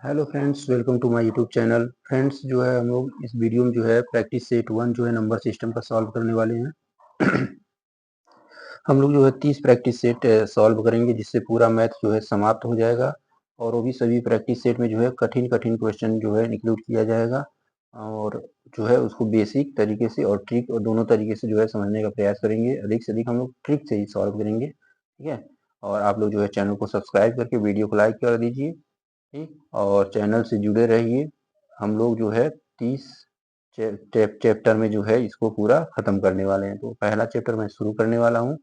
Hello friends, welcome to my YouTube channel. Friends, जो है हम लोग इस वीडियो में जो है प्रैक्टिस सेट 1 जो है नंबर सिस्टम का सॉल्व करने वाले हैं। हम लोग जो है 30 प्रैक्टिस सेट सॉल्व करेंगे, जिससे पूरा मैथ जो है समाप्त हो जाएगा। और वो भी सभी प्रैक्टिस सेट में जो है कठिन कठिन क्वेश्चन जो है इंक्लूड किया जाएगा, और जो है उसको बेसिक तरीके से और ट्रिक और दोनों तरीके से जो है समझने का प्रयास करेंगे। अधिक से अधिक हम लोग ट्रिक से ही सॉल्व करेंगे, ठीक है। और आप लोग जो है चैनल को सब्सक्राइब करके वीडियो को लाइक कर दीजिए, ठीक। और चैनल से जुड़े रहिए। हम लोग जो है 30 चैप्टर में जो है इसको पूरा खत्म करने वाले हैं। तो पहला चैप्टर मैं शुरू करने वाला हूँ।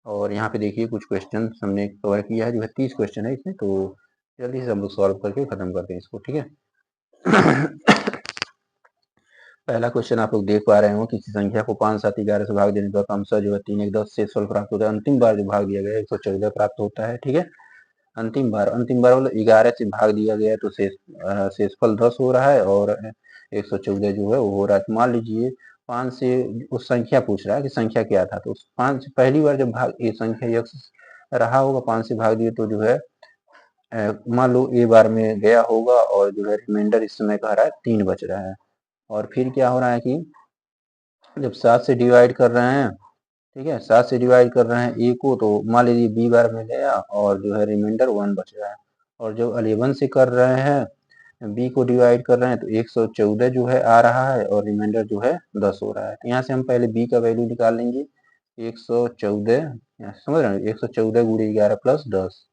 और यहाँ पे देखिए कुछ क्वेश्चन हमने कवर किया है, जो है 30 क्वेश्चन है इसमें। तो जल्दी से हम लोग सॉल्व करके खत्म करते हैं इसको, ठीक है। पहला क्वेश्चन आप लोग देख पा रहे हो, किसी संख्या को 5, 7, 11 से भाग देने पर क्रमशः जो है 3, 1, 10 से फल प्राप्त होता है। अंतिम बार जो भाग दिया गया है 114 प्राप्त होता है, ठीक है। अंतिम बार मतलब 11 से भाग दिया गया है, तो शेषफल 10 हो रहा है और 114 जो है वो हो रहा है। तो मान लीजिए 5 से उस संख्या पूछ रहा है कि संख्या क्या था। तो उस 5 पहली बार जब भाग ये संख्या यक्ष रहा होगा, 5 से भाग दिए तो जो है मान लो ए बार में गया होगा, और जो है रिमाइंडर इस समय कह रहा है 3 बच रहा है। और फिर क्या हो रहा है कि जब 7 से डिवाइड कर रहे हैं, ठीक है, 7 से डिवाइड कर रहे हैं ए को, तो मान लीजिए बी बार में गया और जो है रिमाइंडर 1 बच रहा है। और जब 11 से कर रहे हैं, बी को डिवाइड कर रहे हैं, तो 114 जो है आ रहा है और रिमाइंडर जो है 10 हो रहा है। तो यहाँ से हम पहले बी का वैल्यू निकाल लेंगे। 114 समझ रहे हैं, 114 गुणे 11 प्लस 10।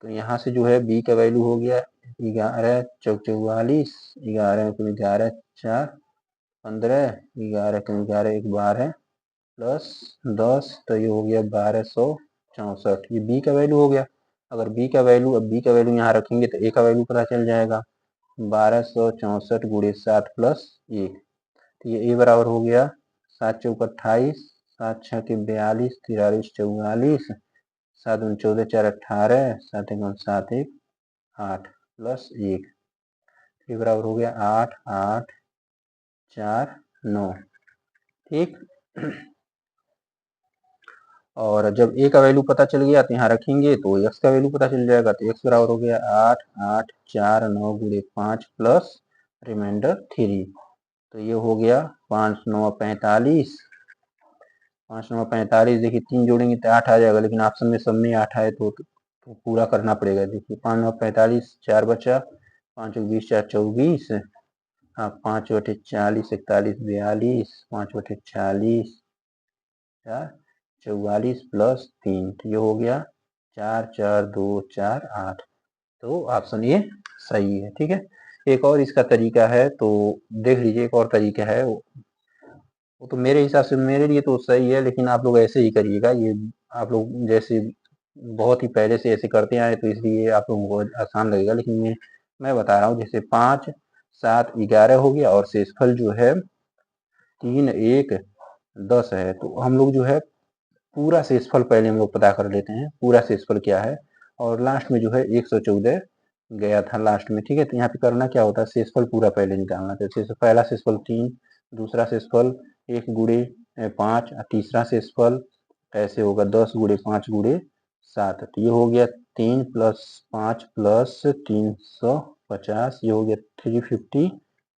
तो यहाँ से जो है बी का वैल्यू हो गया 11 चौक 44, 11 को 11 4 15, 11 को 11 एक 12 प्लस 10, तो ये हो गया 1264। ये बी का वैल्यू हो गया। अगर बी का वैल्यू अब बी का वैल्यू यहाँ रखेंगे तो ए का वैल्यू पता चल जाएगा। 1264 गुणे 7 प्लस 1, तो ये ए बराबर हो गया 7 चौक 28, 7 छः के 42, 43 44, 7 दूनी 14, 4 18, 7 एक 7 1 8 प्लस 1, ये बराबर हो गया 8 8 4 9, ठीक। और जब ए का वैल्यू पता चल गया तो यहाँ रखेंगे तो एक्स का वैल्यू पता चल जाएगा। तो एक्स बराबर हो गया 8 8 4 9 गुणे 5 प्लस रिमाइंडर 3। तो ये हो गया 5 9 45, 5 9 45। देखिए 3 जोड़ेंगे तो 8 आ जाएगा, लेकिन ऑप्शन में सब में 8 आए तो पूरा करना पड़ेगा। देखिए 5 9 45, 4 बचा, 5 20 4 24, हाँ 5 बटे 40 41 42, 5 बटे 40 4 44 प्लस 3, तो ये हो गया 4 4 2 4 8। तो ऑप्शन ये सही है, ठीक है। एक और इसका तरीका है, तो देख लीजिए। एक और तरीका है, वो तो मेरे हिसाब से मेरे लिए तो सही है, लेकिन आप लोग ऐसे ही करिएगा। ये आप लोग जैसे बहुत ही पहले से ऐसे करते आए, तो इसलिए आप लोगों को आसान लगेगा। लेकिन मैं बता रहा हूँ, जैसे 5 7 11 हो गया और शेषफल जो है 3 1 10 है। तो हम लोग जो है पूरा शेषफल पहले हम लोग पता कर लेते हैं, पूरा शेषफल क्या है। और लास्ट में जो है 114 गया था लास्ट में, ठीक है। तो यहाँ पे करना क्या होता है, शेषफल पूरा पहले निकालना। तो पहला शेषफल 3, दूसरा शेषफल 1 गुणे 5, तीसरा शेषफल ऐसे होगा 10 गुणे 5 गुणे 7। तो ये हो गया 3 प्लस 5 प्लस 350, ये हो गया 358।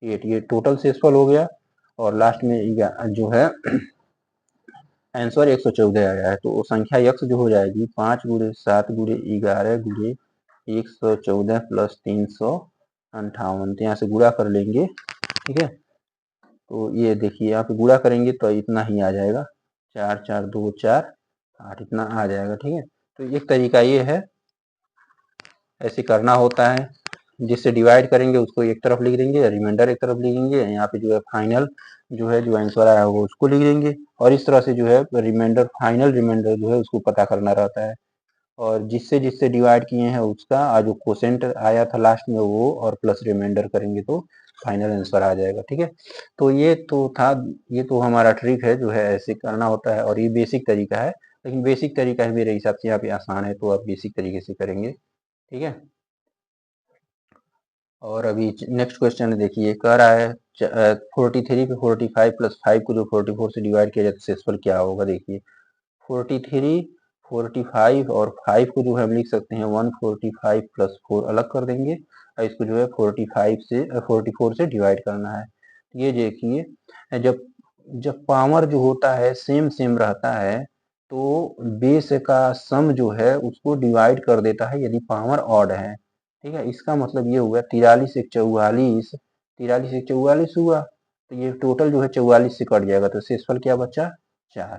ये टोटल शेषफल हो गया। और लास्ट में जो है आंसर 114 आया है। तो वो संख्या यक्ष जो हो जाएगी 5 गुणे 7 गुणे 11 गुणे 114 प्लस 358। तो यहाँ से गुणा कर लेंगे, ठीक है। तो ये देखिए यहाँ पे गुणा करेंगे तो इतना ही आ जाएगा, 4 4 2 4 8, इतना आ जाएगा, ठीक है। तो एक तरीका ये है, ऐसे करना होता है। जिससे डिवाइड करेंगे उसको एक तरफ लिख देंगे, रिमाइंडर एक तरफ लिखेंगे, यहाँ पे जो है फाइनल जो है जो आंसर आया होगा उसको लिख देंगे। और इस तरह से जो है रिमाइंडर, फाइनल रिमाइंडर जो है उसको पता करना रहता है। और जिससे जिससे डिवाइड किए हैं उसका जो क्वोशेंट आया था लास्ट में वो, और प्लस रिमाइंडर करेंगे तो फाइनल आंसर आ जाएगा, ठीक है। तो ये तो था, ये तो हमारा ट्रिक है, जो है ऐसे करना होता है। और ये बेसिक तरीका है, लेकिन बेसिक तरीका है मेरे हिसाब से यहाँ पे आसान है, तो आप बेसिक तरीके से करेंगे, ठीक है। और अभी नेक्स्ट क्वेश्चन देखिए, कह रहा है 43 पे 45 प्लस 5 को जो 44 से डिवाइड किया जाए तो शेषफल क्या होगा। देखिए 43 45 और 5 को जो है हम लिख सकते हैं 145 प्लस 4 अलग कर देंगे और इसको जो है 44 से डिवाइड करना है। ये देखिए जब जब पावर जो होता है सेम सेम रहता है तो बेस का सम जो है उसको डिवाइड कर देता है यदि पावर ऑड है। ठीक है, इसका मतलब ये हुआ 43 एक 44, 43 एक 44 हुआ तो ये टोटल जो है 44 से कट जाएगा तो शेषफल क्या बचा 4।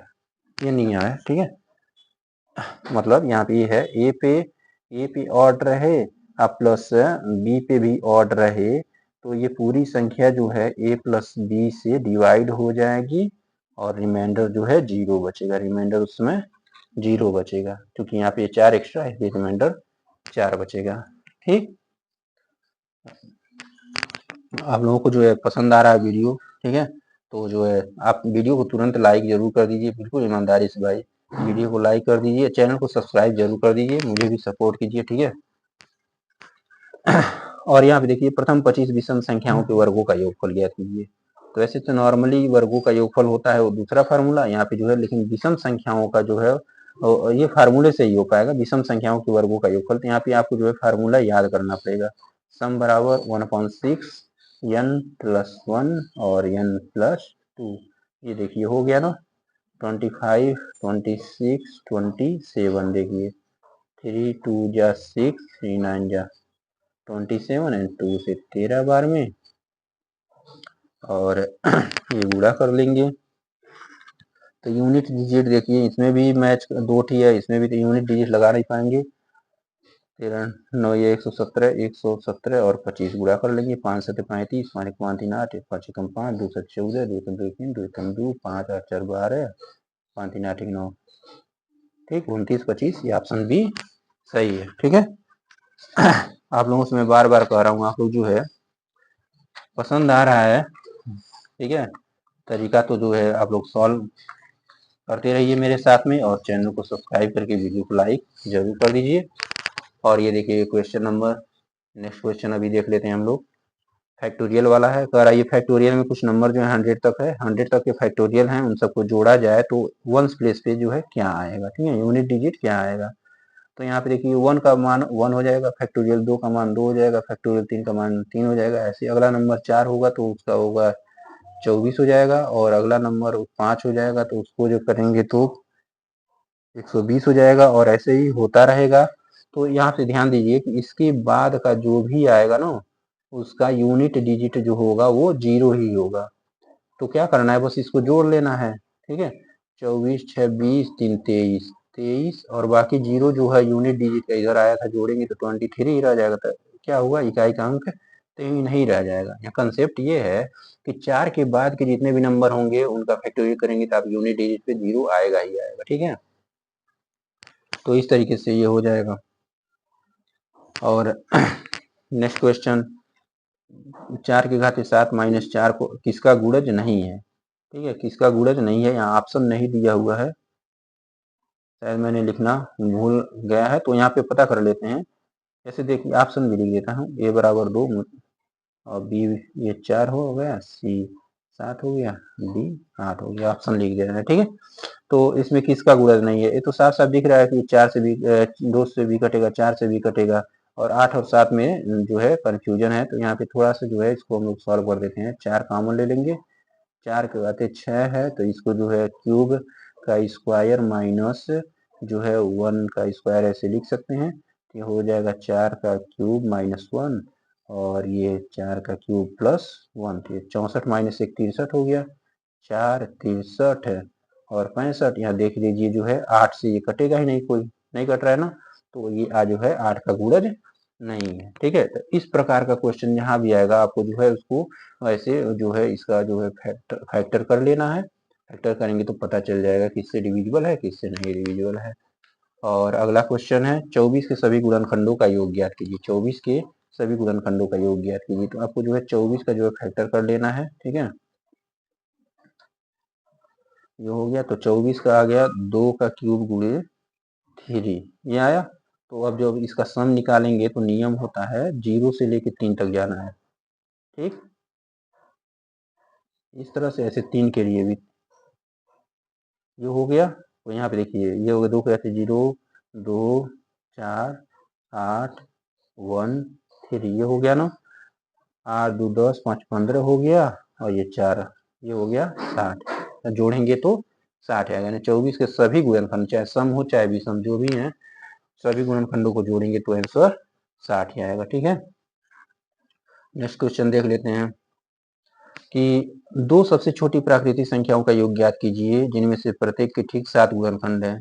ये नहीं आया। ठीक है, मतलब यहाँ पे ये है ए पे ऑड रहे अब प्लस बी पे भी ऑड रहे तो ये पूरी संख्या जो है ए प्लस बी से डिवाइड हो जाएगी और रिमाइंडर जो है 0 बचेगा। रिमाइंडर उसमें 0 बचेगा क्योंकि यहाँ पे 4 एक्स्ट्रा है, रिमाइंडर 4 बचेगा। ठीक, आप लोगों को जो है पसंद आ रहा है वीडियो, ठीक है, तो जो है आप वीडियो को तुरंत लाइक जरूर कर दीजिए, बिल्कुल ईमानदारी से भाई वीडियो को लाइक कर दीजिए, चैनल को सब्सक्राइब जरूर कर दीजिए, मुझे भी सपोर्ट कीजिए। ठीक है, और यहाँ पे देखिए प्रथम 25 विषम संख्याओं के वर्गों का योगफल ज्ञात कीजिए। तो वैसे तो नॉर्मली वर्गों का योगफल होता है वो दूसरा फार्मूला यहाँ पे जो है, लेकिन विषम संख्याओं का जो है ये फार्मूले से ही हो पाएगा। विषम संख्याओं के वर्गों का योगफल तो यहाँ पे आपको जो है फार्मूला याद करना पड़ेगा। सम बराबर 1/6 n प्लस 1 और n प्लस 2। ये देखिए हो गया ना 25, 26, 27। देखिए 3 2 जा 6, 3 9 जा 27 एंड 2 से 13 बार में और ये गुणा कर लेंगे तो यूनिट डिजिट देखिए इसमें भी मैच 2 ठी है, इसमें भी तो यूनिट डिजिट लगा नहीं पाएंगे। 13 9 ये 117 और 25 गुणा कर लेंगे। 5 7 35, 5 1 3 8, 5 1 5, 2 7 14, 2 3 2 3, 2 3 2, 5 8 4 12, 5 3 8 9। ठीक, 29 25 ये ऑप्शन बी सही है। ठीक है, आप लोगों से मैं बार बार कह रहा हूँ आप लोग जो है पसंद आ रहा है, ठीक है, तरीका तो जो है आप लोग सॉल्व करते रहिए मेरे साथ में और चैनल को सब्सक्राइब करके वीडियो को लाइक जरूर कर दीजिए। और ये देखिए क्वेश्चन नंबर, नेक्स्ट क्वेश्चन अभी देख लेते हैं हम लोग। फैक्टोरियल वाला है, कह रहा है ये फैक्टोरियल में कुछ नंबर जो है 100 तक है, 100 तक के फैक्टोरियल हैं, उन सबको जोड़ा जाए तो वंस प्लेस पे जो है क्या आएगा। ठीक है, यूनिट डिजिट क्या आएगा। तो यहाँ पे देखिए 1 का मान 1 हो जाएगा, फैक्टोरियल 2 का मान 2 हो जाएगा, फैक्टोरियल 3 का मान 3 हो जाएगा। ऐसे अगला नंबर 4 होगा तो उसका होगा 24 हो जाएगा और अगला नंबर 5 हो जाएगा तो उसको जो करेंगे तो 120 हो जाएगा और ऐसे ही होता रहेगा। तो यहाँ से ध्यान दीजिए कि इसके बाद का जो भी आएगा ना उसका यूनिट डिजिट जो होगा वो 0 ही होगा। तो क्या करना है, बस इसको जोड़ लेना है। ठीक है, 24 26 3 23, 23 और बाकी 0 जो है यूनिट डिजिट का इधर आया था जोड़ेंगे तो 23 ही रह जाएगा। तो क्या हुआ, इकाई का अंक 3 ही रह जाएगा। यहाँ कंसेप्ट ये है कि 4 के बाद के जितने भी नंबर होंगे उनका फैक्टोरियल करेंगे तो आप यूनिट डिजिट पे 0 आएगा ही आएगा। ठीक है, तो इस तरीके से ये हो जाएगा। और नेक्स्ट क्वेश्चन, 4 की घात 7 माइनस 4 को किसका गुणज नहीं है। ठीक है, किसका गुणज नहीं है, यहाँ ऑप्शन नहीं दिया हुआ है, शायद मैंने लिखना भूल गया है तो यहाँ पे पता कर लेते हैं। जैसे देखिए ऑप्शन भी लिख देता हूँ, ए बराबर 2 और बी ये 4 हो गया, सी 7 हो गया, डी 8 हो गया, ऑप्शन लिख देना है। ठीक है, तो इसमें किसका गुणज नहीं है, ये तो साफ साफ दिख रहा है कि 4 से भी 2 से भी कटेगा, 4 से भी कटेगा और 8 और 7 में जो है कंफ्यूजन है। तो यहाँ पे थोड़ा सा जो है इसको हम लोग सॉल्व कर देते हैं। 4 कॉमन ले लेंगे, 4 के बातें 6 है तो इसको जो है क्यूब का स्क्वायर माइनस जो है 1 का स्क्वायर ऐसे लिख सकते हैं। ये हो जाएगा 4 का क्यूब माइनस 1 और ये 4 का क्यूब प्लस 1, तो 64 माइनस 1 63 हो गया, 4 63 है और 65। यहाँ देख लीजिए जो है 8 से ये कटेगा ही नहीं, कोई नहीं कट रहा है ना, तो ये जो है 8 का गुणज नहीं है। ठीक है, तो इस प्रकार का क्वेश्चन यहाँ भी आएगा आपको जो है उसको ऐसे जो है इसका जो है फैक्टर कर लेना है। फैक्टर करेंगे तो पता चल जाएगा किससे डिविजिबल है किससे नहीं डिविजिबल है। और अगला क्वेश्चन है 24 के सभी गुणनखंडों का योग ज्ञात कीजिए। 24 के सभी गुणनखंडों का योग ज्ञात कीजिए, तो आपको जो है 24 का जो है फैक्टर कर लेना है। ठीक है, ये हो गया तो 24 का आ गया 2 का क्यूब गुणे 3, ये आया। तो अब जब इसका सम निकालेंगे तो नियम होता है 0 से लेके 3 तक जाना है। ठीक, इस तरह से ऐसे 3 के लिए भी ये हो गया। तो यहाँ पे देखिए ये हो गया 2 कैसे 0 2 4 8 1 3 ये हो गया ना, 8 2 10 5 15 हो गया और ये 4 ये हो गया 60। जोड़ेंगे तो 60 आएगा, यानी 24 के सभी गुणनखंड चाहे सम हो चाहे विषम जो भी हैं सभी गुणनखंडों को जोड़ेंगे तो आंसर 60 ही आएगा। ठीक है, नेक्स्ट क्वेश्चन देख लेते हैं कि दो सबसे छोटी प्राकृतिक संख्याओं का योग ज्ञात कीजिए जिनमें से प्रत्येक के ठीक 7 गुणनखंड हैं।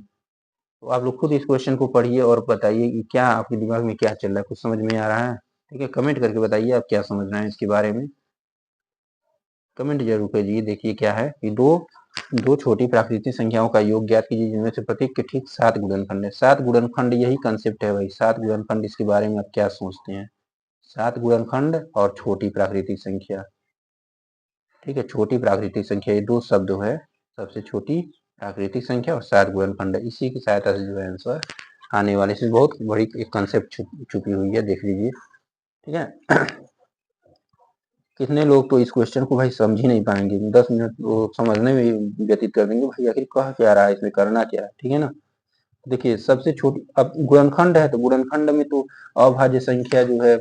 तो आप लोग खुद इस क्वेश्चन को पढ़िए और बताइए कि क्या आपके दिमाग में क्या चल रहा है, कुछ समझ में आ रहा है। ठीक है, कमेंट करके बताइए आप क्या समझ रहे हैं इसके बारे में, कमेंट जरूर कीजिए। देखिए क्या है कि दो छोटी प्राकृतिक संख्याओं का योग ज्ञात कीजिए जिनमें से प्रत्येक के ठीक 7 गुणनखंड है। 7 गुणनखंड यही कंसेप्ट है भाई, 7 गुणनखंड, इसके बारे में आप क्या सोचते हैं? 7 गुणनखंड और छोटी प्राकृतिक संख्या। ठीक है, छोटी प्राकृतिक संख्या ये दो शब्द है, सबसे छोटी प्राकृतिक संख्या और 7 गुणनखंड, इसी की सहायता से जो है आंसर आने वाले। इसमें बहुत बड़ी एक कंसेप्ट छुपी हुई है, देख लीजिए। ठीक है, कितने लोग तो इस क्वेश्चन को भाई समझ ही नहीं पाएंगे, 10 मिनट वो समझने में व्यतीत कर देंगे, भाई आखिर कह क्या रहा है, इसमें करना क्या है। ठीक है ना, देखिए सबसे छोटी, अब गुणनखंड है तो गुणनखंड में तो अभाज्य संख्या जो है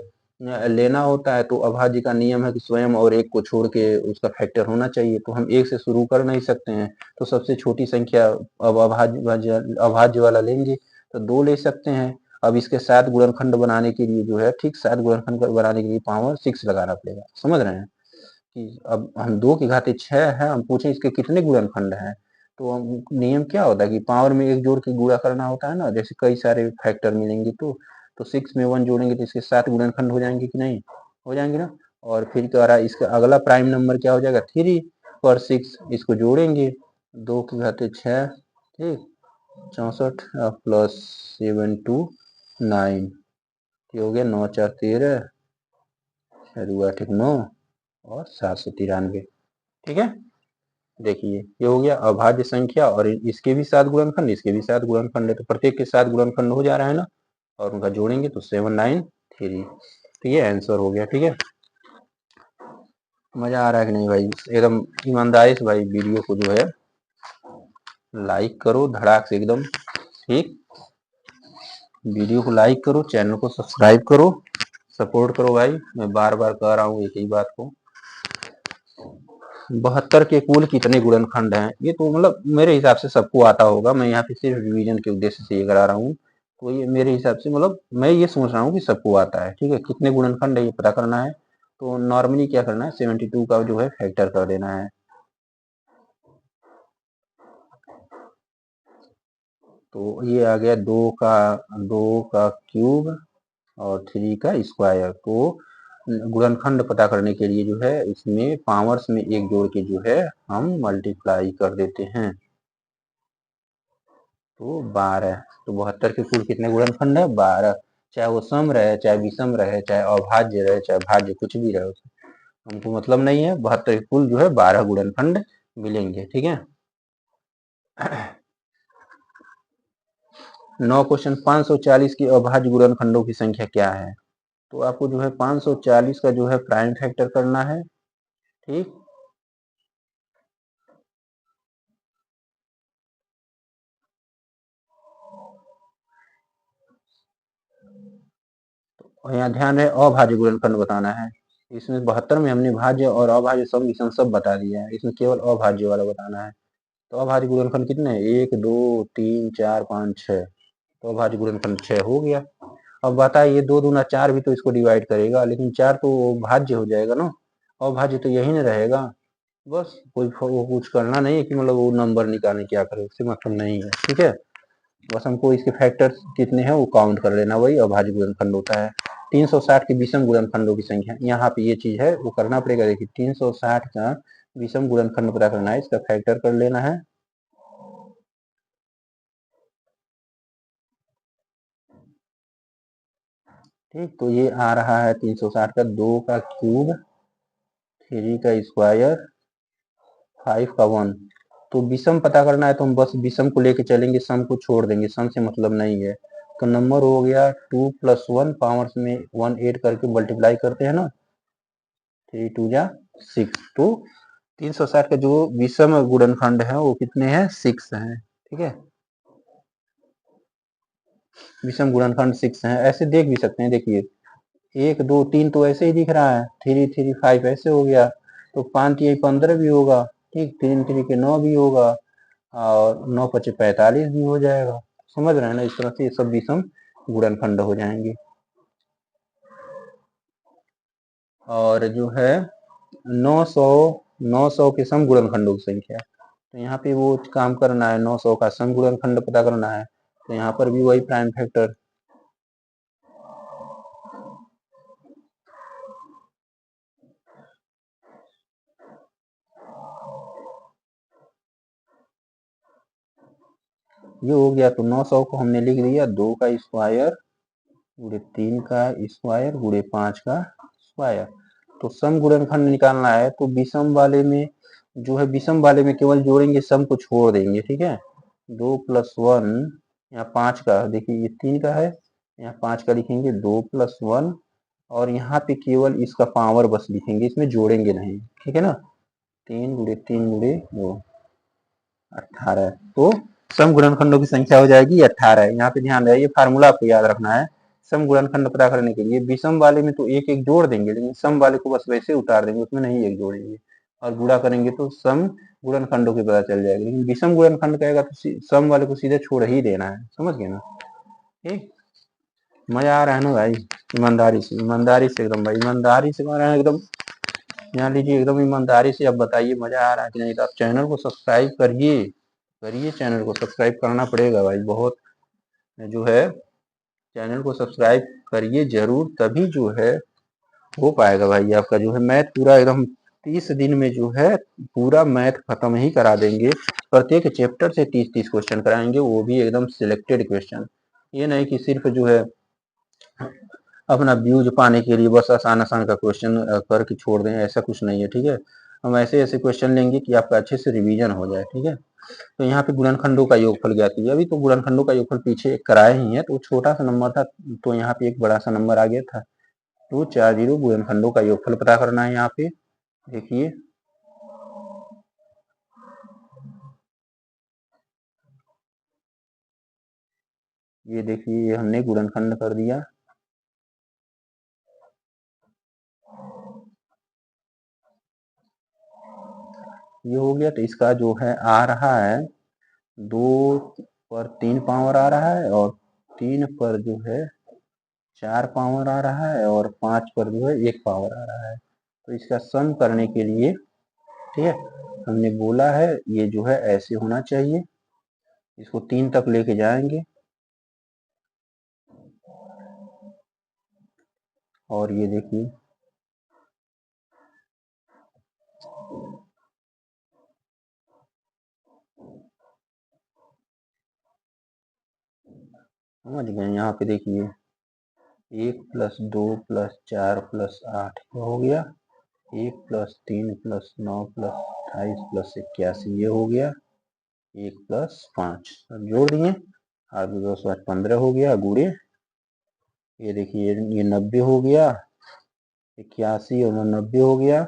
लेना होता है, तो अभाज्य का नियम है कि स्वयं और एक को छोड़ के उसका फैक्टर होना चाहिए, तो हम एक से शुरू कर नहीं सकते हैं, तो सबसे छोटी संख्या अब अभाज्य वाला लेंगे तो 2 ले सकते हैं। अब इसके 7 गुणनखंड बनाने के लिए जो है, ठीक 7 गुणनखंड बनाने के लिए पावर 6 लगाना पड़ेगा, समझ रहे हैं कि अब हम 2 की घात 6 है, हम पूछे इसके कितने गुणनखंड हैं, तो नियम क्या होता है कि पावर में 1 जोड़ के गुणा करना होता है ना, जैसे कई सारे फैक्टर मिलेंगे तो 6 में 1 जोड़ेंगे तो इसके 7 गुणनखंड हो जाएंगे कि नहीं, हो जाएंगे ना। और फिर क्या रहा, इसका अगला प्राइम नंबर क्या हो जाएगा 3 पर 6, इसको जोड़ेंगे 2 की घात 6, ठीक 64 प्लस 7 2 9, ये हो गया 9 4 13, 9 और 793। ठीक है, देखिए ये हो गया अभाज्य संख्या और इसके भी 7 गुणनखंड, इसके भी 7 गुणनखंड है, तो प्रत्येक के 7 गुणनखंड हो जा रहा है ना, और उनका जोड़ेंगे तो 793, तो ये आंसर हो गया। ठीक है, मजा आ रहा है कि नहीं भाई, एकदम ईमानदारी से भाई वीडियो को जो है लाइक करो धड़ाक से एकदम। ठीक, वीडियो को लाइक करो, चैनल को सब्सक्राइब करो, सपोर्ट करो भाई, मैं बार बार कह रहा हूँ एक ही बात को। 72 के कुल कितने गुणनखंड हैं, ये तो मतलब मेरे हिसाब से सबको आता होगा, मैं यहाँ पे सिर्फ रिवीजन के उद्देश्य से ये करा रहा हूँ, तो ये मेरे हिसाब से मतलब मैं ये सोच रहा हूँ कि सबको आता है। ठीक है, कितने गुणनखंड है ये पता करना है, तो नॉर्मली क्या करना है 72 का जो है फैक्टर कर देना है, तो ये आ गया 2 का क्यूब और 3 का स्क्वायर। तो गुणनखंड पता करने के लिए जो है इसमें पावर्स में 1 जोड़ के जो है हम मल्टीप्लाई कर देते हैं, तो 12। तो 72 के कुल कितने गुणनखंड है 12, चाहे वो सम रहे चाहे विषम रहे चाहे अभाज्य रहे चाहे भाज्य, कुछ भी रहे हमको मतलब नहीं है, 72 के कुल जो है 12 गुणनखंड मिलेंगे। ठीक है, 9 क्वेश्चन 540 की अभाज्य गुणनखंडों की संख्या क्या है, तो आपको जो है 540 का जो है प्राइम फैक्टर करना है। ठीक, और यहाँ ध्यान रहे अभाज्य गुणनखंड बताना है, इसमें 72 में हमने भाज्य और अभाज्य सम विषम सब बता दिया है, इसमें केवल अभाज्य वाला बताना है। तो अभाज्य गुणनखंड कितने हैं 1 2 3 4 5 6, तो अभाज्य गुणनखंड 6 हो गया। अब बताइए 2 दूना 4 भी तो इसको डिवाइड करेगा, लेकिन 4 तो भाज्य हो जाएगा ना, अभाज्य तो यही ना रहेगा। बस कोई कुछ करना नहीं है कि मतलब वो नंबर निकालने क्या करे, उससे मतलब नहीं है। ठीक है, बस हमको इसके फैक्टर्स कितने हैं वो काउंट कर लेना, वही अभाज्य गुणनखंड होता है। 360 के विषम गुणनखंडों की संख्या, यहाँ पे ये चीज है वो करना पड़ेगा। देखिए 360 का विषम गुणनखंड पता करना है, इसका फैक्टर कर लेना है। ठीक, तो ये आ रहा है 360 का 2 का क्यूब 3 का स्क्वायर 5 का 1। तो विषम पता करना है तो हम बस विषम को लेके चलेंगे, सम को छोड़ देंगे, सम से मतलब नहीं है। तो नंबर हो गया 2 + 1, पावर्स में 1 ऐड करके मल्टीप्लाई करते हैं ना, 3 2 जा 6, तो 360 का जो विषम गुणनखंड है वो कितने हैं 6 हैं। ठीक है, विषम गुणनखंड 6 है, ऐसे देख भी सकते हैं। देखिए 1 2 3 तो ऐसे ही दिख रहा है, 3 3 5 ऐसे हो गया, तो 5 3 15 भी होगा, ठीक, 3 3 के 9 भी होगा, और 9 5 45 भी हो जाएगा। समझ रहे हैं ना, इस तरह से ये सब विषम गुणनखंड हो जाएंगे। और जो है 900 के सम गुणनखंडों की संख्या, तो यहाँ पे वो काम करना है, 900 का सम गुणनखंड पता करना है, तो यहाँ पर भी वही प्राइम फैक्टर। ये हो गया, तो 900 को हमने लिख दिया 2 का स्क्वायर गुणे 3 का स्क्वायर गुणे 5 का स्क्वायर। तो सम गुणनखंड निकालना है, तो विषम वाले में जो है, विषम वाले में केवल जोड़ेंगे, सम को छोड़ देंगे, ठीक है। 2 + 1 यहाँ 5 का, देखिए ये 3 का है, यहाँ 5 का लिखेंगे, 2 + 1, और यहाँ पे केवल इसका पावर बस लिखेंगे, इसमें जोड़ेंगे नहीं, ठीक है ना। 3 गुणे 3 गुणे 2 18, तो सम गुणनखंडों की संख्या हो जाएगी 18। यहाँ पे ध्यान रहे, ये फार्मूला आपको याद रखना है सम गुणनखंड पता करने के लिए। विषम वाले में तो एक एक जोड़ देंगे, लेकिन सम वाले को बस वैसे उतार देंगे, उसमें नहीं एक जोड़ेंगे, और गुणा करेंगे तो सम गुणनखंडों की पता चल जाएगी। लेकिन विषम गुणनखंड कहेगा तो सम वाले को सीधे छोड़ ही देना है, समझ गए ना। ठीक, मजा आ रहा है ना भाई, ईमानदारी से, ईमानदारी से एकदम भाई, ईमानदारी से कर रहे हैं एकदम, यहाँ लीजिए एकदम ईमानदारी से। अब बताइए मजा आ रहा है कि नहीं, तो आप चैनल को सब्सक्राइब करिए, करिए, चैनल को सब्सक्राइब करना पड़ेगा भाई, बहुत जो है, चैनल को सब्सक्राइब करिए जरूर, तभी जो है हो पाएगा भाई आपका जो है मैथ पूरा एकदम। 30 दिन में जो है पूरा मैथ खत्म ही करा देंगे, प्रत्येक चैप्टर से 30-30 क्वेश्चन कराएंगे, वो भी एकदम सिलेक्टेड क्वेश्चन। ये नहीं कि सिर्फ जो है अपना व्यूज पाने के लिए बस आसान आसान का क्वेश्चन करके छोड़ दें, ऐसा कुछ नहीं है, ठीक है। हम ऐसे ऐसे क्वेश्चन लेंगे कि आपका अच्छे से रिवीजन हो जाए, ठीक है। तो यहाँ पे गुणनखंडों का योगफल ज्ञात कीजिए। अभी तो गुणनखंडों का योगफल पीछे कराए ही है, तो छोटा सा नंबर था, तो यहाँ पे एक बड़ा सा नंबर आ गया था। 240 गुणनखंडों का योगफल पता करना है। यहाँ पे देखिए, ये देखिए, ये हमने गुणनखंड कर दिया। ये हो गया, तो इसका जो है आ रहा है 2 पर 3 पावर आ रहा है, और 3 पर जो है 4 पावर आ रहा है, और 5 पर जो है 1 पावर आ रहा है। तो इसका सम करने के लिए, ठीक है, हमने बोला है ये जो है ऐसे होना चाहिए, इसको 3 तक लेके जाएंगे, और ये देखिए समझ गए। यहाँ पे देखिए 1 + 2 + 4 + 8 हो गया, 1 + 3 + 9 + 28 + 81 ये हो गया, 1 + 5 अब जोड़ दिए, 8 × 2 = 15 हो गया, गुड़े ये देखिए ये 90 हो गया, 81 और 90 हो गया,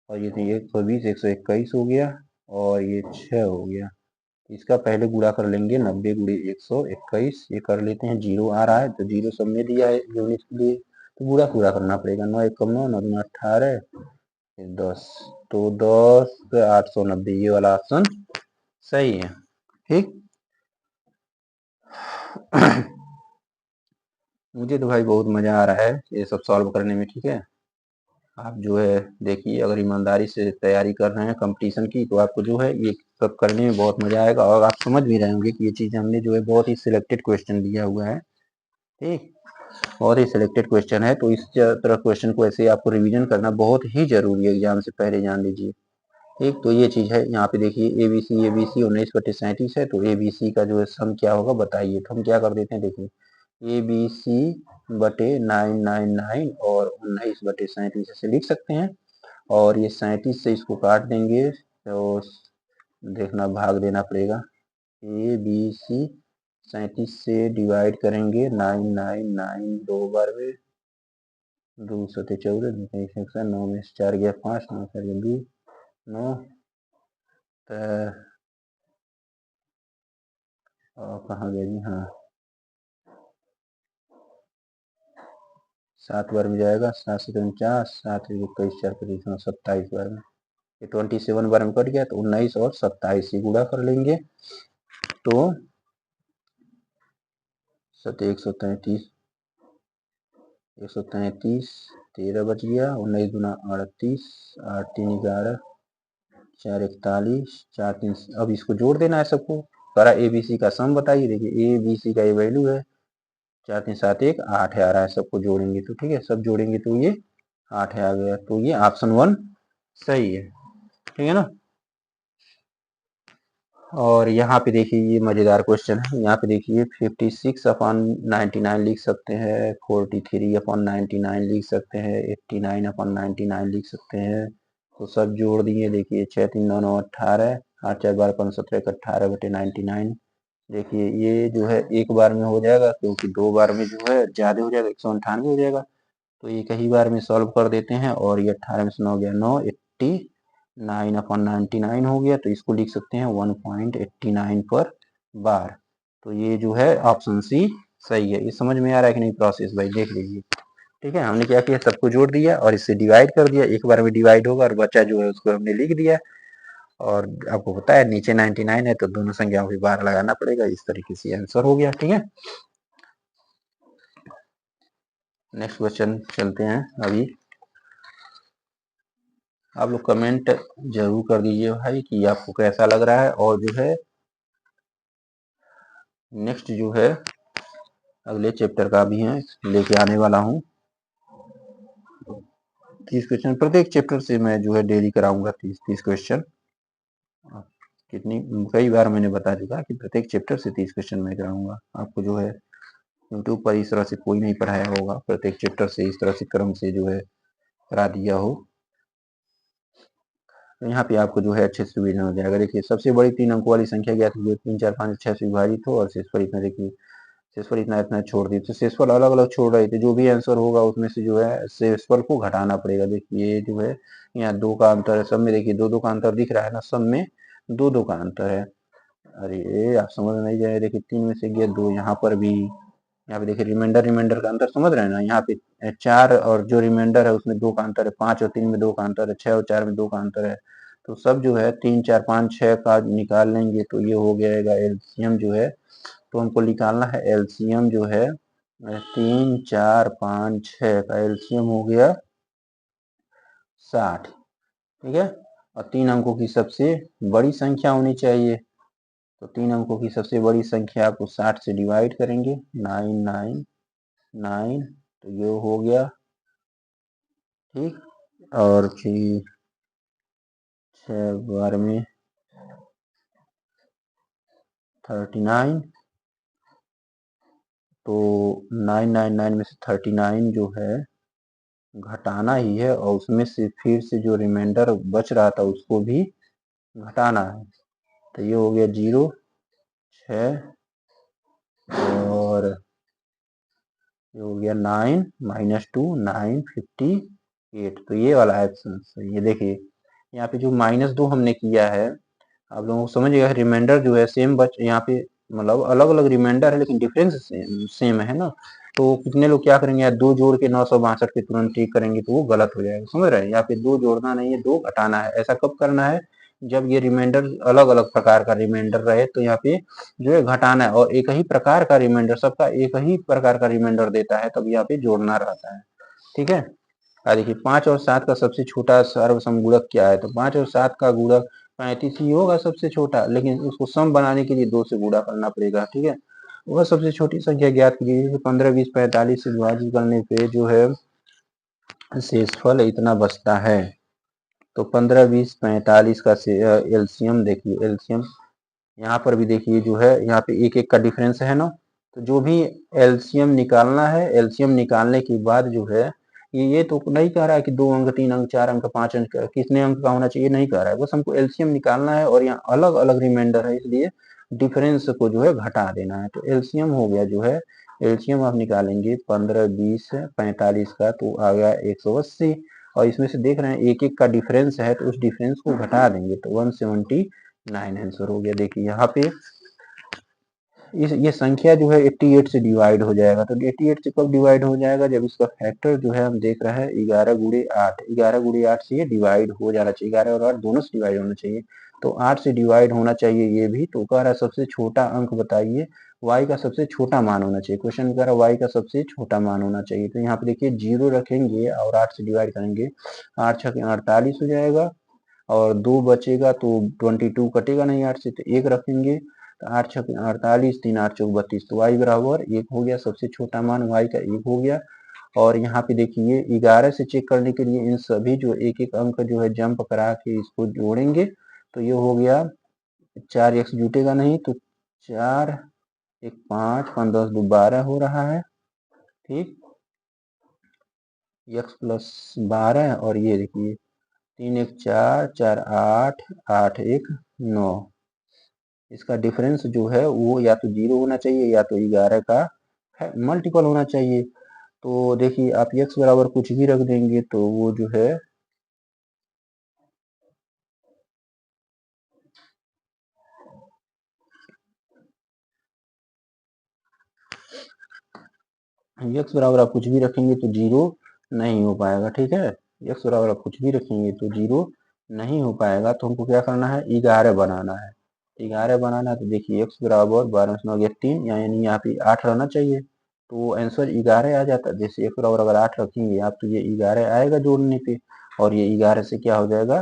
और ये 120 121 हो गया, और ये 6 हो गया। इसका पहले गुणा कर लेंगे, 90 × 121, ये कर लेते हैं, जीरो आ रहा है तो जीरो सब में दिया है यूनिट के लिए, तो गुणा पूरा करना पड़ेगा। 9 1 9 9 9 18 फिर 10, तो 10 890 ये वाला ऑप्शन सही है, ठीक। मुझे तो भाई बहुत मजा आ रहा है ये सब सॉल्व करने में, ठीक है। आप जो है देखिए, अगर ईमानदारी से तैयारी कर रहे हैं कंपटीशन की, तो आपको जो है ये सब करने में बहुत मजा आएगा, और आप समझ भी रहे होंगे कि ये चीज़ हमने जो है बहुत ही सिलेक्टेड क्वेश्चन दिया हुआ है, ठीक, बहुत ही सिलेक्टेड क्वेश्चन है। तो इस तरह क्वेश्चन को ऐसे आपको रिवीजन करना बहुत ही जरूरी है, एग्जाम से पहले जान लीजिए, ठीक। तो ये चीज़ है, यहाँ पे देखिए ABC 19/37 है, तो ABC का जो है सम क्या होगा बताइए। तो हम क्या कर देते हैं, देखिए ABC/999 और 19/37 ऐसे लिख सकते हैं, और ये 37 से इसको काट देंगे, तो देखना भाग देना पड़ेगा। ABC 37 से डिवाइड करेंगे, 999 दो बार में 2 सते 14, 9 में से 4 गया 5, 9 4 गया 2, 9 कहाँ गया जी, हाँ 7 बार में जाएगा, 7 से 49, 7 से 21, 4 25, 27 बार में, ये 27 बार में कट गया तो 19 और 27 ही गुणा कर लेंगे तो 133, 133, 13 बच गया, 19 दूना 38, 8 3 11, 4 41, 4 3, अब इसको जोड़ देना है सबको, सारा ABC का सम बताइए। देखिए ABC का ये वैल्यू है 4 3 7 1 8 है, आ रहा है, सबको जोड़ेंगे तो ठीक है, सब जोड़ेंगे तो ये 8 है आ गया, तो ये ऑप्शन 1 सही है, ठीक है ना। और यहाँ पे देखिए ये मजेदार क्वेश्चन है, यहाँ पे देखिए 56/99 लिख सकते हैं, 43/99 लिख सकते हैं, 89/99 लिख सकते हैं, तो सब जोड़ दिए। देखिए 6 3 9 9 18, 8 4 12 15 17 18/99। देखिए ये जो है एक बार में हो जाएगा, क्योंकि दो बार में जो है ज्यादा हो जाएगा, 198 हो जाएगा, तो एक ही बार में सॉल्व कर देते हैं। और ये 18 में से 9 गया 9, 89/99 हो गया, तो इसको लिख सकते हैं 1.89 पर बार। तो ये जो है ऑप्शन सी सही है। ये समझ में आ रहा है कि नहीं प्रोसेस भाई, देख लीजिए। ठीक है, हमने क्या किया, सबको जोड़ दिया और इससे डिवाइड कर दिया, एक बार में डिवाइड होगा और बचा जो है उसको हमने लिख दिया। और आपको पता है नीचे 99 है तो दोनों संख्याओं की बार लगाना पड़ेगा, इस तरीके से आंसर हो गया। ठीक है, नेक्स्ट क्वेश्चन चलते हैं। अभी आप लोग कमेंट जरूर कर दीजिए भाई कि आपको कैसा लग रहा है। और जो है नेक्स्ट जो है अगले चैप्टर का भी है लेके आने वाला हूँ 30 क्वेश्चन, प्रत्येक चैप्टर से मैं जो है डेली कराऊंगा 30 क्वेश्चन। कितनी कई बार मैंने बता चुका कि प्रत्येक चैप्टर से 30 क्वेश्चन मैं कराऊंगा। आपको जो है यूट्यूब पर इस तरह से कोई नहीं पढ़ाया होगा, प्रत्येक चैप्टर से इस तरह से क्रम से जो है करा दिया हो। तो यहाँ पे आपको जो है अच्छे से सुविधा हो जाएगा। देखिए सबसे बड़ी 3 अंकों वाली संख्या ज्ञात कीजिए, 3 4 5 6 से विभाजित हो और शेषफल इतना। देखिए शेषफल इतना इतना छोड़ दी, तो शेषफल अलग अलग छोड़ रहे थे, जो भी आंसर होगा उसमें से जो है शेषफल को घटाना पड़ेगा। देखिए जो है यहाँ 2 का अंतर है, सब में देखिए 2 2 का अंतर दिख रहा है ना, सब में 2 2 का अंतर है। अरे आप समझ नहीं जाए, देखिए 3 में से गया 2, यहाँ पर भी, यहाँ पे देखिए रिमाइंडर रिमाइंडर का अंतर समझ रहे हैं ना, यहाँ पे 4 और जो रिमाइंडर है उसमें 2 का अंतर है, 5 और 3 में 2 का अंतर है, 6 और 4 में 2 का अंतर है। तो सब जो है 3 4 5 6 का निकाल लेंगे तो ये हो जाएगा एलसीएम जो है। तो हमको निकालना है एलसीएम जो है 3 4 5 6 का एलसीएम हो गया 60। ठीक है, और 3 अंकों की सबसे बड़ी संख्या होनी चाहिए, तो 3 अंकों की सबसे बड़ी संख्या को 60 से डिवाइड करेंगे, 999, तो ये हो गया। ठीक, और फिर 6 बार में 39, तो 999 में से 39 जो है घटाना ही है, और उसमें से फिर से जो रिमाइंडर बच रहा था उसको भी घटाना है। तो ये हो गया 0 6 और ये हो गया 9 -2 9 58, तो ये वाला ऑप्शन सही है। देखिए यहाँ पे जो -2 हमने किया है, आप लोगों को समझिएगा, रिमाइंडर जो है सेम बच, यहाँ पे मतलब अलग अलग रिमाइंडर है लेकिन डिफरेंस सेम है ना। तो कितने लोग क्या करेंगे यार, 2 जोड़ के 962 के तुरंत ठीक करेंगे तो वो गलत हो जाएगा, समझ रहे हैं। यहाँ पे 2 जोड़ना नहीं है, 2 घटाना है। ऐसा कब करना है, जब ये रिमाइंडर अलग अलग प्रकार का रिमाइंडर रहे, तो यहाँ पे जो है घटाना है। और एक ही प्रकार का रिमाइंडर, सबका एक ही प्रकार का रिमाइंडर देता है, तब यहाँ पे जोड़ना रहता है। ठीक है, देखिए 5 और 7 का सबसे छोटा सर्वसम गुणक क्या है, तो 5 और 7 का गुणक 35 ही होगा सबसे छोटा, लेकिन उसको सम बनाने के लिए 2 से गुणा करना पड़ेगा। ठीक है, वह सबसे छोटी संख्या ज्ञात कीजिए, 15 20 45 से विभाजित करने पे जो है शेषफल इतना बचता है। तो 15 20 45 का एलसीएम देखिए, एलसीएम यहाँ पर भी देखिए जो है, यहाँ पे एक एक का डिफरेंस है ना, तो जो भी एलसीएम निकालना है, एलसीएम निकालने के बाद जो है ये तो नहीं कह रहा है कि 2 अंक 3 अंक 4 अंक 5 अंक कितने अंक का होना चाहिए, नहीं कह रहा है, बस हमको एलसीएम निकालना है। और यहाँ अलग अलग रिमाइंडर है, इसलिए डिफरेंस को जो है घटा देना है। तो एलसीएम हो गया जो है, एलसीएम आप निकालेंगे 15 20 45 का, तो आ गया 180। और इसमें से देख रहे हैं एक एक का डिफरेंस है, तो उस डिफरेंस को घटा देंगे तो 179 आंसर हो गया। देखिए यहाँ पे ये संख्या जो है 88 से डिवाइड हो जाएगा। तो 88 से कब डिवाइड हो जाएगा, जब इसका फैक्टर जो है हम देख रहे हैं 11 गुणे 8, 11 गुणे 8 से ये डिवाइड हो जाना चाहिए, 11 और 8 दोनों से डिवाइड होना चाहिए। तो 8 से डिवाइड होना चाहिए ये भी। तो कह रहा है सबसे छोटा अंक बताइए, y का सबसे छोटा मान होना चाहिए। क्वेश्चन कह रहा है y का सबसे छोटा मान होना चाहिए। तो यहाँ पे देखिए 0 रखेंगे और 8 से डिवाइड करेंगे, 8 छके 48 हो जाएगा और 2 बचेगा तो 22 कटेगा नहीं 8 से, तो 1 रखेंगे तो 8 छके 48, 3 8 चौक 32, तो y बराबर 1 हो गया। सबसे छोटा मान y का 1 हो गया। और यहाँ पे देखिए 11 से चेक करने के लिए इन सभी जो एक एक अंक जो है जंप करा के इसको जोड़ेंगे, तो ये हो गया 4x जुटेगा नहीं, तो 4 1 5 5 10 2 12 हो रहा है। ठीक, x प्लस 12 और ये देखिए 3 1 4 4 8 8 1 9, इसका डिफरेंस जो है वो या तो 0 होना चाहिए या तो 11 का मल्टीपल होना चाहिए। तो देखिए आप x बराबर कुछ भी रख देंगे तो वो जो है x बराबर आप कुछ भी रखेंगे तो 0 नहीं हो पाएगा। ठीक है, x बराबर आप कुछ भी रखेंगे तो 0 नहीं हो पाएगा। तो हमको क्या करना है, 11 बनाना है। 11 बनाना है तो देखिए x बराबर 12 में 9 गया 3, यानी यहाँ पे 8 रहना चाहिए, तो आंसर 11 आ जाता है। जैसे x बराबर अगर 8 रखेंगे आप तो ये 11 आएगा जोड़ने पे, और ये 11 से क्या हो जाएगा,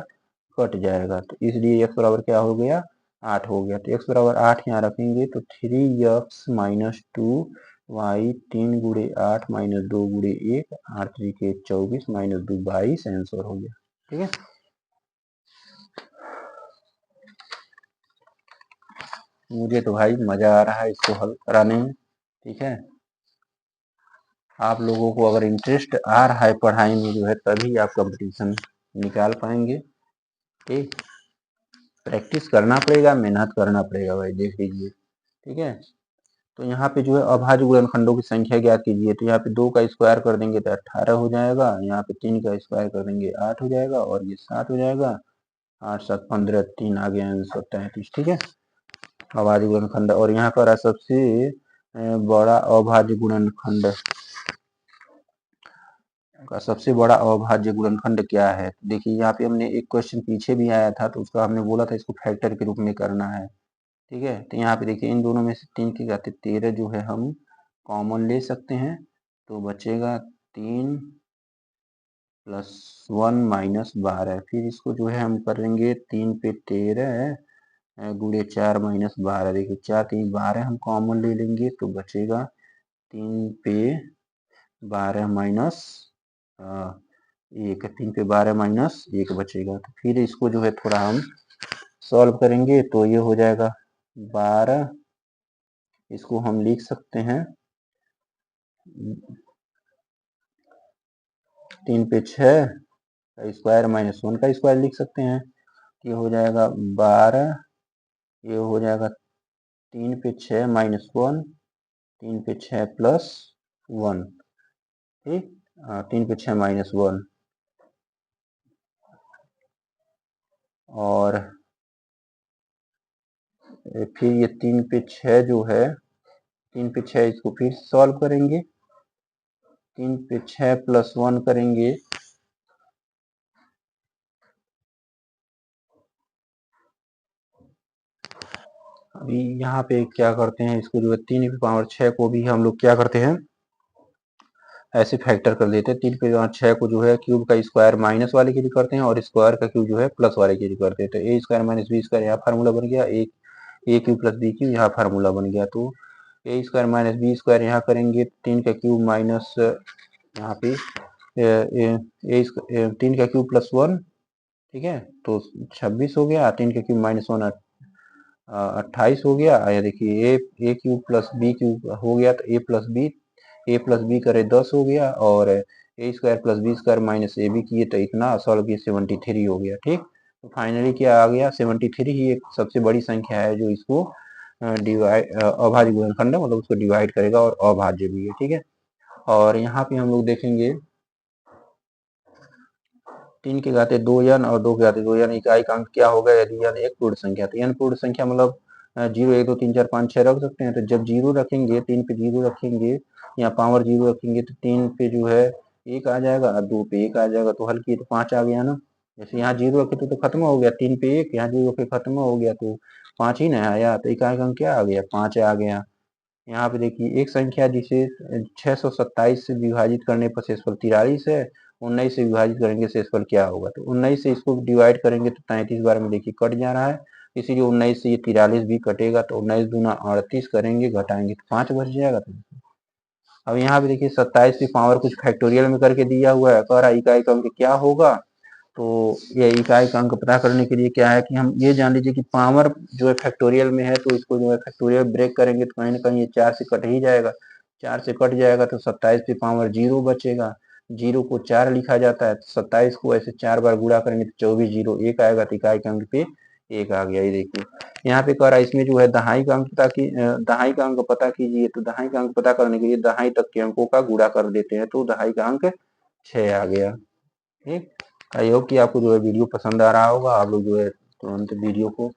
कट जाएगा। तो इसलिए x बराबर क्या हो गया, 8 हो गया। तो x बराबर 8 यहाँ रखेंगे तो 3x माइनस 2 y 3 गुणे 8 माइनस 2 गुणे 1 8 3 के 24 माइनस 2 22 आंसर हो गया। ठीक है, मुझे तो भाई मजा आ रहा है इसको हल कराने में। ठीक है, आप लोगों को अगर इंटरेस्ट आ रहा है पढ़ाई में जो है तभी आप कंपटीशन निकाल पाएंगे। ठीक, प्रैक्टिस करना पड़ेगा, मेहनत करना पड़ेगा भाई, देख लीजिए। ठीक है, तो यहाँ पे जो है अभाज्य गुणनखंडों की संख्या ज्ञात कीजिए। तो यहाँ पे 2 का स्क्वायर कर देंगे तो 18 हो जाएगा, यहाँ पे 3 का स्क्वायर कर देंगे 8 हो जाएगा और ये 7 हो जाएगा। 8 7 15, 3 आ गया आंसर 33। ठीक है, अभाज्य गुणनखंड। और यहाँ पर सबसे बड़ा अभाज्य गुणनखंड का सबसे बड़ा अभाज्य गुणनखंड क्या है। देखिए यहाँ पे हमने एक क्वेश्चन पीछे भी आया था तो उसका हमने बोला था इसको फैक्टर के रूप में करना है। ठीक है, तो यहाँ पे देखिए इन दोनों में से 3 की घात 13 जो है हम कॉमन ले सकते हैं, तो बचेगा 3 प्लस 1 माइनस 12। फिर इसको जो है हम करेंगे 3 पे 13 गुणे 4 माइनस 12। देखिए 4 3 12 हम कॉमन ले लेंगे तो बचेगा 3 पे 12 माइनस 1, 3 पे 12 माइनस 1 बचेगा। तो फिर इसको जो है थोड़ा हम सॉल्व करेंगे तो ये हो जाएगा 12, इसको हम लिख सकते हैं 3 पे 6 का स्क्वायर माइनस 1 का स्क्वायर लिख सकते हैं। ये हो जाएगा 12, ये हो जाएगा 3 पे 6 माइनस 1, 3 पे 6 प्लस 1। ठीक, 3 पे 6 माइनस 1 और फिर ये 3 पे 6 जो है 3 पे 6 इसको फिर सॉल्व करेंगे, 3 पे 6 प्लस 1 करेंगे, अभी यहाँ पे क्या करते हैं इसको जो है 3 पे पावर 6 को भी हम लोग क्या करते हैं ऐसे फैक्टर कर देते हैं। 3 पे 6 को जो है क्यूब का स्क्वायर माइनस वाले के लिए करते हैं और स्क्वायर का क्यूब जो है प्लस वाले के लिए करते हैं। तो ए स्क्वायर माइनस बी स्क्वायर यहाँ फार्मूला बन गया, ए क्यूब प्लस बी क्यूब यहाँ फार्मूला बन गया। तो ए स्क्वायर माइनस बी स्क्वायर यहाँ करेंगे 3 का क्यूब माइनस यहाँ पे 3 का क्यूब प्लस 1। ठीक है, तो 26 हो गया, 3 का क्यूब माइनस 1 28 हो गया। या देखिए ए क्यूब प्लस बी क्यूब हो गया तो ए प्लस बी करे 10 हो गया और A square plus B square minus A B किए तो इतना सॉल्व किए 73 हो गया। ठीक, तो फाइनली क्या आ गया 73 ही एक सबसे बड़ी संख्या है जो इसको डिवाइड अभाज्य गुणनखंड मतलब उसको डिवाइड करेगा और अभाज्य भी है। ठीक है, और यहाँ पे हम लोग देखेंगे 3 के घाते 2n और 2 के घाते 2n इकाई का अंक क्या होगा यदि n एक पूर्ण संख्या। तो n पूर्ण संख्या मतलब जीरो 1 2 3 4 5 6 रख सकते हैं। तो जब जीरो रखेंगे, 3 पे जीरो रखेंगे या पावर जीरो रखेंगे तो 3 पे जो है 1 आ जाएगा और 2 पे 1 आ जाएगा, तो हल किए तो 5 आ गया ना। जैसे यहाँ जीरो रखे तो खत्म हो गया, 3 पे 1, यहाँ जीरो पे खत्म हो गया तो 5 ही ना आया, तो इकाई अंक क्या आ गया, 5 आ गया। यहाँ पे देखिए एक संख्या जिसे 627 से विभाजित करने पर शेषफल 43 है, 19 से विभाजित करेंगे शेषफल क्या होगा, तो 19 से इसको डिवाइड करेंगे तो 33 बार में देखिए कट जा रहा है, इसीलिए 19 से ये 43 भी कटेगा, तो 19 दूना 38 करेंगे, घटाएंगे तो 5 बच जाएगा। तो अब यहाँ पे देखिए 27 की पावर कुछ फैक्टोरियल में करके दिया हुआ है, कह रहा है इकाई का अंक क्या होगा। तो ये इकाई का अंक पता करने के लिए क्या है कि हम ये जान लीजिए कि पावर जो है फैक्टोरियल में है, तो इसको जो है फैक्टोरियल ब्रेक करेंगे तो कहीं ना कहीं ये 4 से कट ही जाएगा, 4 से कट जाएगा तो 27 की पावर जीरो बचेगा, जीरो को 4 लिखा जाता है, तो 27 को ऐसे 4 बार गुणा करेंगे तो 24 जीरो 1 आएगा, तो इकाई के अंक पे 1 आ गया। ये देखिए यहाँ पे कह रहा है इसमें जो है दहाई का अंक दहाई का अंक पता कीजिए, तो दहाई का अंक पता करने के लिए दहाई तक के अंकों का गुणा कर देते हैं, तो दहाई का अंक 6 आ गया। ठीक, आई होप कि आपको जो है वीडियो पसंद आ रहा होगा। आप लोग जो है तुरंत वीडियो को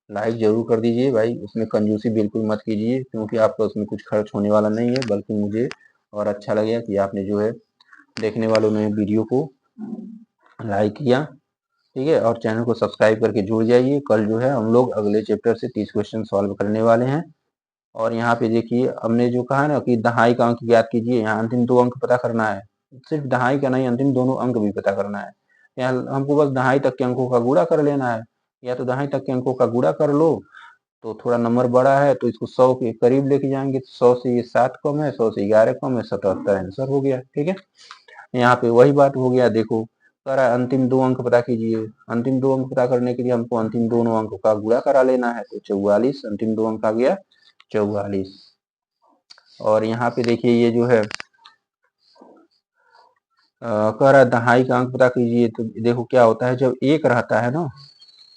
लाइक जरूर कर दीजिए भाई, उसमें कंजूसी बिल्कुल मत कीजिए, क्योंकि आपका उसमें कुछ खर्च होने वाला नहीं है, बल्कि मुझे और अच्छा लगेगा कि आपने जो है देखने वालों ने वीडियो को लाइक किया। ठीक है, और चैनल को सब्सक्राइब करके जुड़ जाइए। कल जो है हम लोग अगले चैप्टर से 30 क्वेश्चन सॉल्व करने वाले हैं। और यहाँ पे देखिए हमने जो कहा ना कि दहाई का अंक ज्ञात कीजिए, यहाँ अंतिम 2 अंक पता करना है, सिर्फ दहाई का नहीं अंतिम दोनों अंक भी पता करना है। यहाँ हमको बस दहाई तक के अंकों का गुणा कर लेना है, या तो दहाई तक के अंकों का गुणा कर लो, तो थोड़ा नंबर बड़ा है तो इसको 100 के करीब लेके जाएंगे, तो 100 से ये 7 कम है, 100 से 11 कम है, 77 आंसर हो गया। ठीक है, यहाँ पे वही बात हो गया, देखो कह रहा है अंतिम 2 अंक पता कीजिए। अंतिम 2 अंक पता करने के लिए हमको अंतिम दोनों अंकों का गुणा करा लेना है, तो 44, अंतिम 2 अंक आ गया 44। और यहाँ पे देखिए ये जो है कह रहा है दहाई का अंक पता कीजिए, तो देखो क्या होता है जब एक रहता है ना,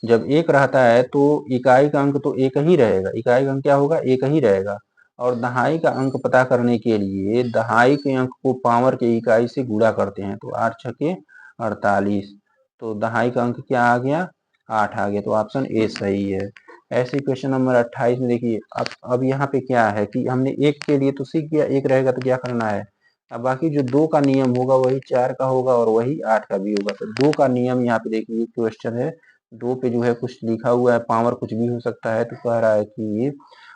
जब एक रहता है तो इकाई का अंक तो एक ही रहेगा, इकाई का अंक क्या होगा, एक ही रहेगा। और दहाई का अंक पता करने के लिए दहाई के अंक को पावर के इकाई से गुणा करते हैं, तो 8 छके 48, तो दहाई का अंक क्या आ गया, 8 आ गया, तो ऑप्शन ए सही है। ऐसे क्वेश्चन नंबर 28 में देखिए अब यहाँ पे क्या है कि हमने एक के लिए तो सीख गया, एक रहेगा तो क्या करना है, अब बाकी जो 2 का नियम होगा वही 4 का होगा और वही 8 का भी होगा। तो 2 का नियम यहाँ पे देखिए क्वेश्चन है, 2 पे जो है कुछ लिखा हुआ है, पावर कुछ भी हो सकता है, तो कह रहा है कि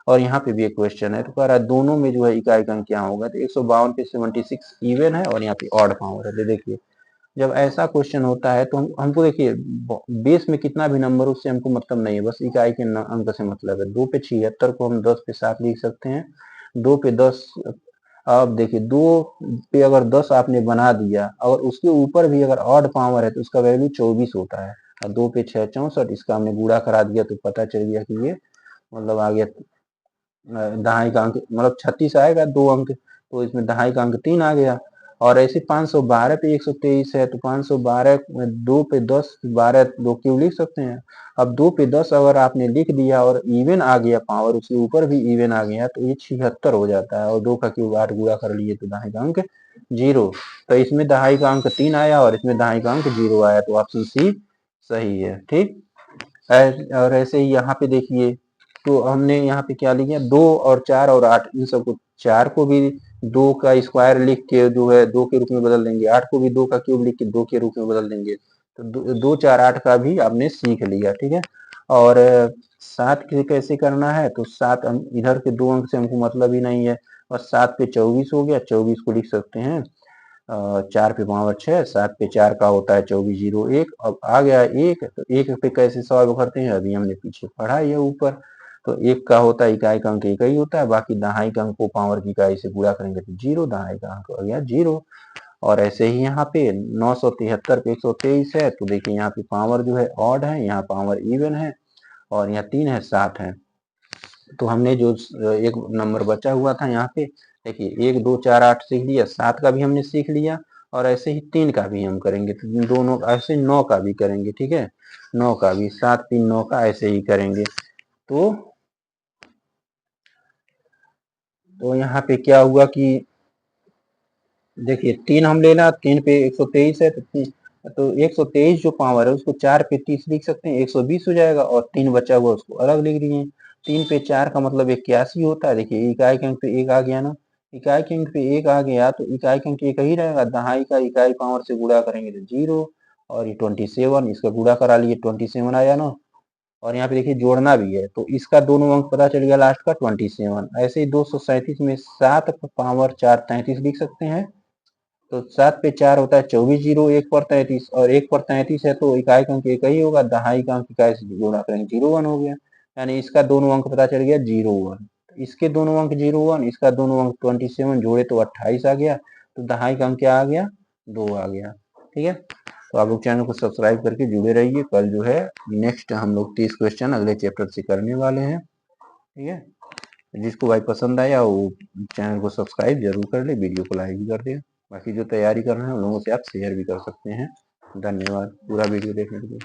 और यहाँ पे भी एक क्वेश्चन है, तो कह रहा है दोनों में जो है इकाई का अंक क्या होगा, तो 152 पे 76 इवन है और यहाँ पे ऑड पावर है। देखिए जब ऐसा क्वेश्चन होता है तो हमको देखिए बेस में कितना भी नंबर उससे हमको मतलब नहीं है, बस इकाई के अंक से मतलब है। 2 पे 76 को हम 10 पे 7 लिख सकते हैं, 2 पे 10, अब देखिए 2 पे अगर 10 आपने बना दिया और उसके ऊपर भी अगर ऑड पावर है तो उसका वैल्यू 24 होता है, और 2 पे 6 64, इसका हमने गुणा करा दिया तो पता चल गया कि ये मतलब आ गया दहाई का अंक मतलब 36 आएगा 2 अंक, तो इसमें दहाई का अंक 3 आ गया। और ऐसे 512 पे 123 है, तो 512 में 2 पे 10 12 2 क्यूब लिख सकते हैं। अब 2 पे 10 अगर आपने लिख दिया और इवन आ गया पावर उसके ऊपर भी इवन आ गया तो ये 76 हो जाता है, और 2 का क्यूब 8 गुणा कर लिए तो दहाई का अंक 0। तो इसमें दहाई का अंक 3 आया और इसमें दहाई का अंक 0 आया, तो ऑप्शन सी सही है। ठीक, और ऐसे ही यहाँ पे देखिए, तो हमने यहाँ पे क्या लिया, 2 और 4 और 8, इन सबको 4 को भी 2 का स्क्वायर लिख के जो है 2 के रूप में बदल देंगे, 8 को भी 2 का क्यूब लिख के 2 के रूप में बदल देंगे, तो 2 4 8 का भी आपने सीख लिया। ठीक है, और 7 के कैसे करना है, तो 7 इधर के 2 अंक से हमको मतलब ही नहीं है, और 7 पे 24 हो गया, 24 को लिख सकते हैं 4 पे पावर 6, 7 पे 4 का होता है 24 0 1, अब आ गया 1, तो 1 पे कैसे सॉल्व करते हैं अभी हमने पीछे पढ़ा है ऊपर, तो 1 का होता है इकाई का अंक 1 ही होता है, बाकी दहाई का अंक को पावर की इकाई से गुणा करेंगे तो 0, दहाई का अंक हो गया 0। और ऐसे ही यहाँ पे 973 पे 123 है, तो देखिए यहाँ पे पावर जो है ऑड है, यहाँ पावर इवन है, और यहाँ 3 है 7 है, तो हमने जो एक नंबर बचा हुआ था यहाँ पे देखिए 1 2 4 8 सीख लिया, 7 का भी हमने सीख लिया, और ऐसे ही 3 का भी हम करेंगे, तो दोनों ऐसे 9 का भी करेंगे। ठीक है, 9 का भी 7 3 9 का ऐसे ही करेंगे। तो यहाँ पे क्या हुआ कि देखिए 3 हम लेना, 3 पे 123 है, तो 123 जो पावर है उसको 4 पे 30 लिख सकते हैं, 120 हो जाएगा, और 3 बचा हुआ उसको अलग लिख दिए, 3 पे 4 का मतलब 81 होता है। देखिए इकाई के अंक पे 1 आ गया ना, इकाई के अंक पे 1 आ गया तो इकाई के अंक 1 ही रहेगा, दहाई का इकाई पावर से गुणा करेंगे तो 0, और ये 27 इसका गुणा करा लिए 27 आया ना, और यहाँ पे देखिए जोड़ना भी है तो इसका दोनों अंक पता चल गया लास्ट का 27। ऐसे ही 237 में 7 पावर 4 33 लिख सकते हैं, तो 7 पे 4 होता है 24, 0 1 पर 33, और 1 पर 33 है तो इकाई का अंक एक ही होगा, दहाई का अंक इकाई से गुणा करेंगे 01 हो गया, यानी इसका दोनों अंक पता चल गया 01। इसके दोनों अंक 01, इसका दोनों अंक 27 जोड़े तो 28 आ गया, तो दहाई का अंक क्या आ गया 2 आ गया। ठीक है, तो आप लोग चैनल को सब्सक्राइब करके जुड़े रहिए, कल जो है नेक्स्ट हम लोग 30 क्वेश्चन अगले चैप्टर से करने वाले हैं। ठीक है, जिसको भाई पसंद आया वो चैनल को सब्सक्राइब जरूर कर ले, वीडियो को लाइक भी कर दे, बाकी जो तैयारी कर रहे हैं उन लोगों से आप शेयर भी कर सकते हैं। धन्यवाद पूरा वीडियो देखने के लिए।